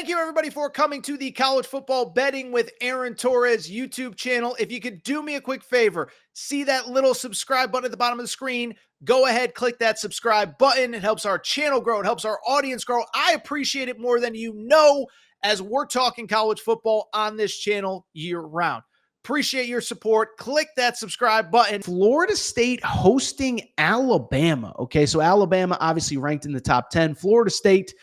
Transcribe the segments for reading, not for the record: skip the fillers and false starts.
Thank you, everybody, for coming to the College Football Betting with Aaron Torres YouTube channel. If you could do me a quick favor, see that little subscribe button at the bottom of the screen. Go ahead, click that subscribe button. It helps our channel grow. It helps our audience grow. I appreciate it more than you know as we're talking college football on this channel year round. Appreciate your support. Click that subscribe button. Florida State hosting Alabama. Okay, so Alabama obviously ranked in the top 10. Florida State,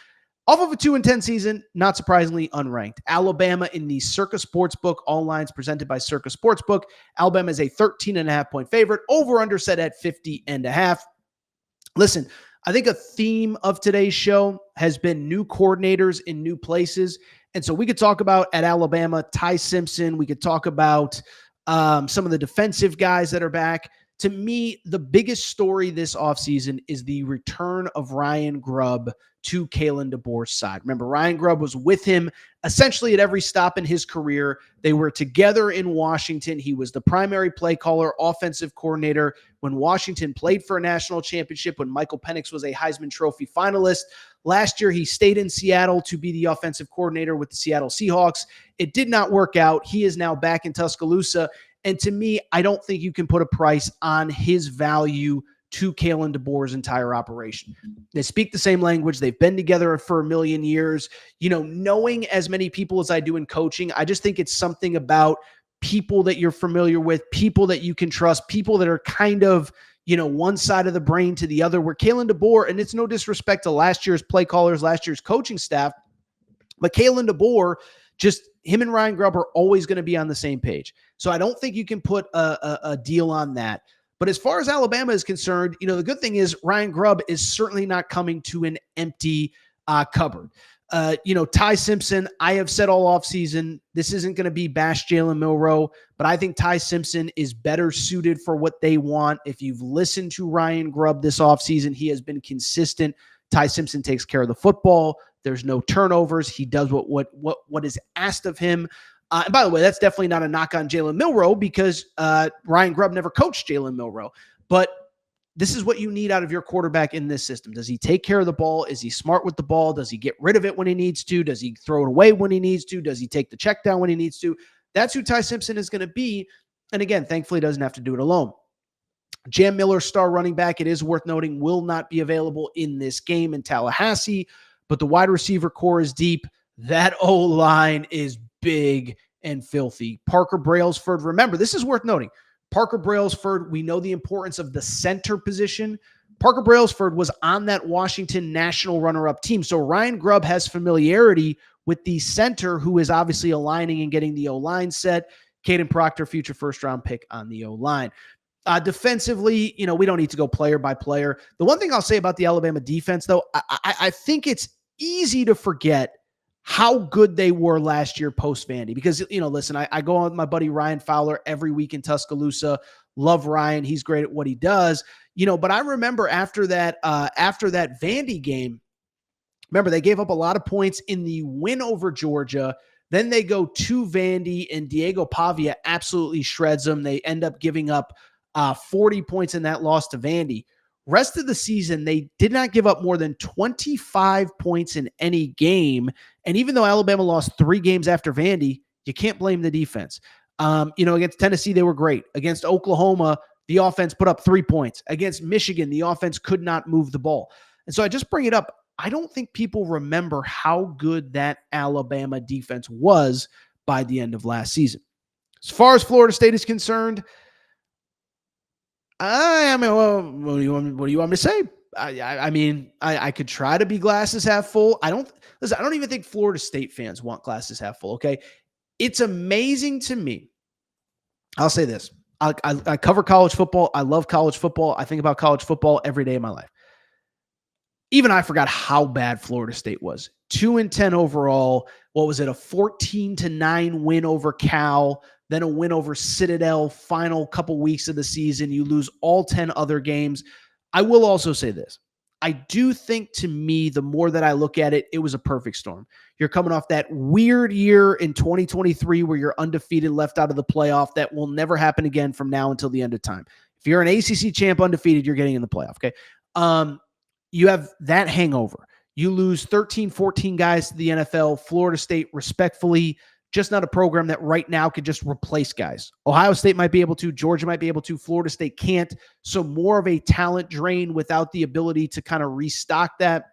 off of a 2-10 season, not surprisingly unranked. Alabama in the Circa Sportsbook, all lines presented by Circa Sportsbook. Alabama is a 13.5-point favorite. Over-under set at 50.5. Listen, I think a theme of today's show has been new coordinators in new places. And so we could talk about at Alabama, Ty Simpson. We could talk about some of the defensive guys that are back. To me, the biggest story this offseason is the return of Ryan Grubb to Kalen DeBoer's side. Remember, Ryan Grubb was with him essentially at every stop in his career. They were together in Washington. He was the primary play caller, offensive coordinator when Washington played for a national championship, when Michael Penix was a Heisman Trophy finalist. Last year, he stayed in Seattle to be the offensive coordinator with the Seattle Seahawks. It did not work out. He is now back in Tuscaloosa. And to me, I don't think you can put a price on his value to Kalen DeBoer's entire operation. They speak the same language. They've been together for a million years. You know, knowing as many people as I do in coaching, I just think it's something about people that you're familiar with, people that you can trust, people that are kind of, you know, one side of the brain to the other, where Kalen DeBoer, and it's no disrespect to last year's play callers, last year's coaching staff, but Kalen DeBoer, just him and Ryan Grubb are always going to be on the same page. So I don't think you can put a deal on that. But as far as Alabama is concerned, you know, the good thing is Ryan Grubb is certainly not coming to an empty cupboard. You know, Ty Simpson, I have said all offseason, this isn't going to be bash Jalen Milroe, but I think Ty Simpson is better suited for what they want. If you've listened to Ryan Grubb this offseason, he has been consistent. Ty Simpson takes care of the football. There's no turnovers. He does what is asked of him. And by the way, that's definitely not a knock on Jalen Milroe, because Ryan Grubb never coached Jalen Milroe. But this is what you need out of your quarterback in this system. Does he take care of the ball? Is he smart with the ball? Does he get rid of it when he needs to? Does he throw it away when he needs to? Does he take the check down when he needs to? That's who Ty Simpson is going to be. And again, thankfully, he doesn't have to do it alone. Jam Miller, star running back, it is worth noting, will not be available in this game in Tallahassee, but the wide receiver core is deep. That O-line is big and filthy. Parker Brailsford, remember, this is worth noting. Parker Brailsford, we know the importance of the center position. Parker Brailsford was on that Washington national runner-up team. So Ryan Grubb has familiarity with the center, who is obviously aligning and getting the O-line set. Caden Proctor, future first-round pick on the O-line. Defensively, you know, we don't need to go player by player. The one thing I'll say about the Alabama defense, though, I think it's easy to forget how good they were last year post Vandy, because, you know, listen, I go on with my buddy Ryan Fowler every week in Tuscaloosa. Love Ryan. He's great at what he does, you know, but I remember after that Vandy game, remember they gave up a lot of points in the win over Georgia. Then they go to Vandy and Diego Pavia absolutely shreds them. They end up giving up 40 points in that loss to Vandy. Rest of the season, they did not give up more than 25 points in any game. And even though Alabama lost 3 games after Vandy, you can't blame the defense. You know, against Tennessee, they were great. Against Oklahoma, the offense put up 3 points. Against Michigan, the offense could not move the ball. And so I just bring it up. I don't think people remember how good that Alabama defense was by the end of last season. As far as Florida State is concerned, I mean, well, what do you want me to say? I mean, I could try to be glasses half full. I don't even think Florida State fans want glasses half full. Okay. It's amazing to me. I'll say this. I cover college football. I love college football. I think about college football every day of my life. Even I forgot how bad Florida State was. 2-10 overall. What was it? A 14-9 win over Cal. Then a win over Citadel, final couple weeks of the season. You lose all 10 other games. I will also say this. I do think, to me, the more that I look at it, it was a perfect storm. You're coming off that weird year in 2023 where you're undefeated, left out of the playoff. That will never happen again from now until the end of time. If you're an ACC champ undefeated, you're getting in the playoff, okay? You have that hangover. You lose 13, 14 guys to the NFL. Florida State, respectfully, just not a program that right now could just replace guys. Ohio State might be able to. Georgia might be able to. Florida State can't. So more of a talent drain without the ability to kind of restock that.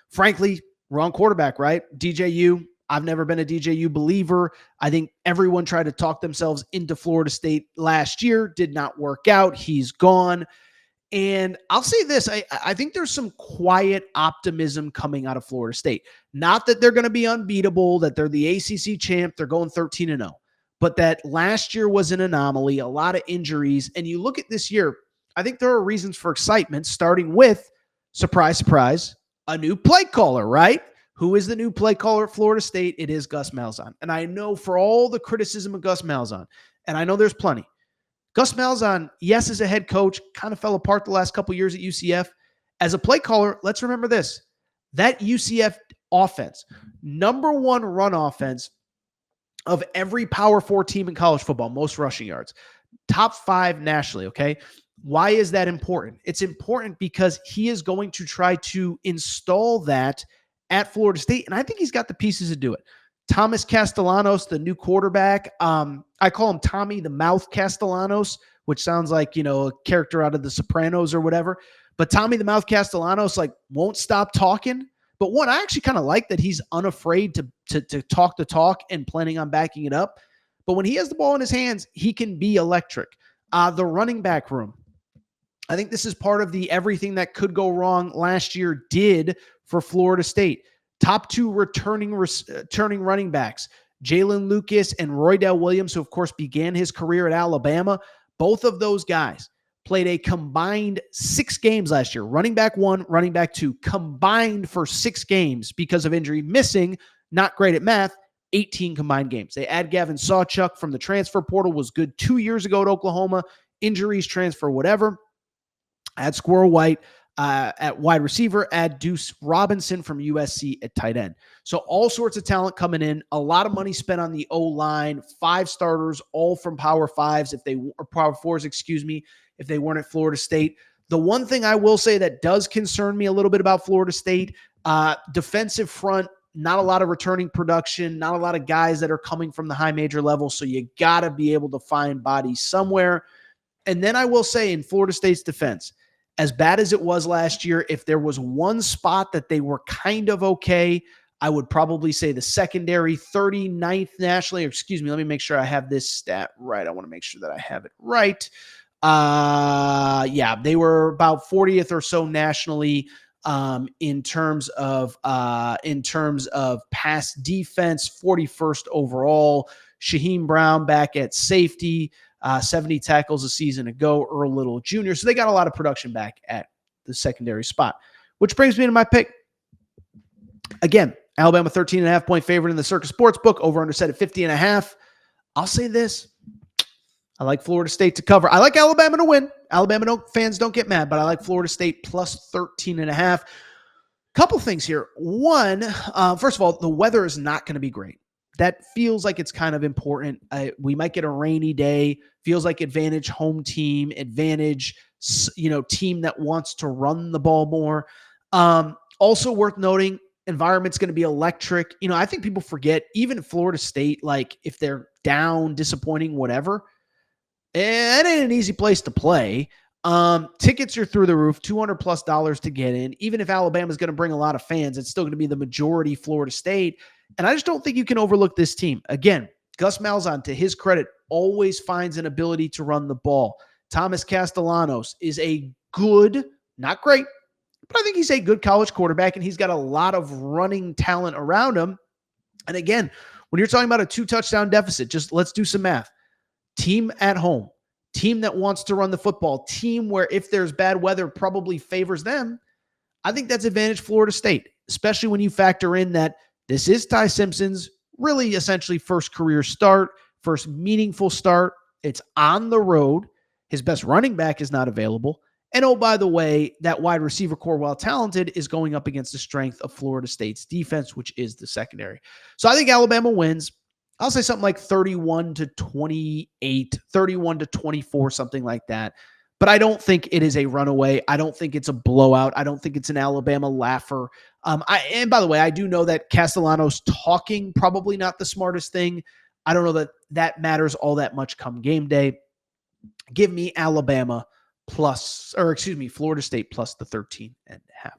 Frankly, wrong quarterback, right? DJU. I've never been a DJU believer. I think everyone tried to talk themselves into Florida State last year. Did not work out. He's gone. And I'll say this, I think there's some quiet optimism coming out of Florida State. Not that they're going to be unbeatable, that they're the ACC champ, they're going 13-0, but that last year was an anomaly, a lot of injuries. And you look at this year, I think there are reasons for excitement, starting with, surprise, surprise, a new play caller, right? Who is the new play caller at Florida State? It is Gus Malzahn. And I know for all the criticism of Gus Malzahn, and I know there's plenty, Gus Malzahn, yes, as a head coach, kind of fell apart the last couple years at UCF. As a play caller, let's remember this. That UCF offense, number one run offense of every Power 4 team in college football, most rushing yards, top 5 nationally, okay? Why is that important? It's important because he is going to try to install that at Florida State, and I think he's got the pieces to do it. Thomas Castellanos, the new quarterback. I call him Tommy the Mouth Castellanos, which sounds like, a character out of The Sopranos or whatever. But Tommy the Mouth Castellanos, won't stop talking. But one, I actually kind of like that he's unafraid to talk the talk and planning on backing it up. But when he has the ball in his hands, he can be electric. The running back room. I think this is part of the everything that could go wrong last year did for Florida State. Top 2 returning running backs, Jalen Lucas and Roydell Williams, who, of course, began his career at Alabama. Both of those guys played a combined 6 games last year. Running back 1, running back 2, combined for 6 games because of injury. Missing, not great at math, 18 combined games. They add Gavin Sawchuk from the transfer portal, was good 2 years ago at Oklahoma. Injuries, transfer, whatever. Add Squirrel White at wide receiver, add Deuce Robinson from USC at tight end. So all sorts of talent coming in, a lot of money spent on the O-line, 5 starters, all from Power 5s, or Power 4s, if they weren't at Florida State. The one thing I will say that does concern me a little bit about Florida State, defensive front, not a lot of returning production, not a lot of guys that are coming from the high major level. So you got to be able to find bodies somewhere. And then I will say in Florida State's defense, as bad as it was last year, if there was one spot that they were kind of okay, I would probably say the secondary, 39th nationally. Let me make sure I have this stat right. I want to make sure that I have it right. They were about 40th or so nationally in terms of pass defense, 41st overall. Shaheem Brown back at safety. 70 tackles a season ago, Earl Little Jr. So they got a lot of production back at the secondary spot, which brings me to my pick. Again, Alabama 13.5 point favorite in the Circus Sportsbook, over under set at 50.5. I'll say this. I like Florida State to cover. I like Alabama to win. Fans don't get mad, but I like Florida State plus 13.5. Couple things here. One, first of all, the weather is not going to be great. That feels like it's kind of important. We might get a rainy day. Feels like advantage home team, advantage, team that wants to run the ball more. Also worth noting, environment's going to be electric. I think people forget, even at Florida State, if they're down, disappointing, whatever, it ain't an easy place to play. Tickets are through the roof, $200+ to get in. Even if Alabama's going to bring a lot of fans, it's still going to be the majority Florida State. And I just don't think you can overlook this team. Again, Gus Malzahn, to his credit, always finds an ability to run the ball. Thomas Castellanos is a good, not great, but I think he's a good college quarterback, and he's got a lot of running talent around him. And again, when you're talking about a 2-touchdown deficit, just let's do some math. Team at home, team that wants to run the football, team where if there's bad weather probably favors them. I think that's advantage Florida State, especially when you factor in that this is Ty Simpson's really essentially first career start, first meaningful start. It's on the road. His best running back is not available. And oh, by the way, that wide receiver core, while talented, is going up against the strength of Florida State's defense, which is the secondary. So I think Alabama wins. I'll say something like 31-28, 31-24, something like that. but I don't think it is a runaway. I don't think it's a blowout. I don't think it's an Alabama laugher. And by the way, I do know that Castellanos talking probably not the smartest thing. I don't know that that matters all that much come game day. Give me Alabama plus, or excuse me, Florida State plus the 13.5.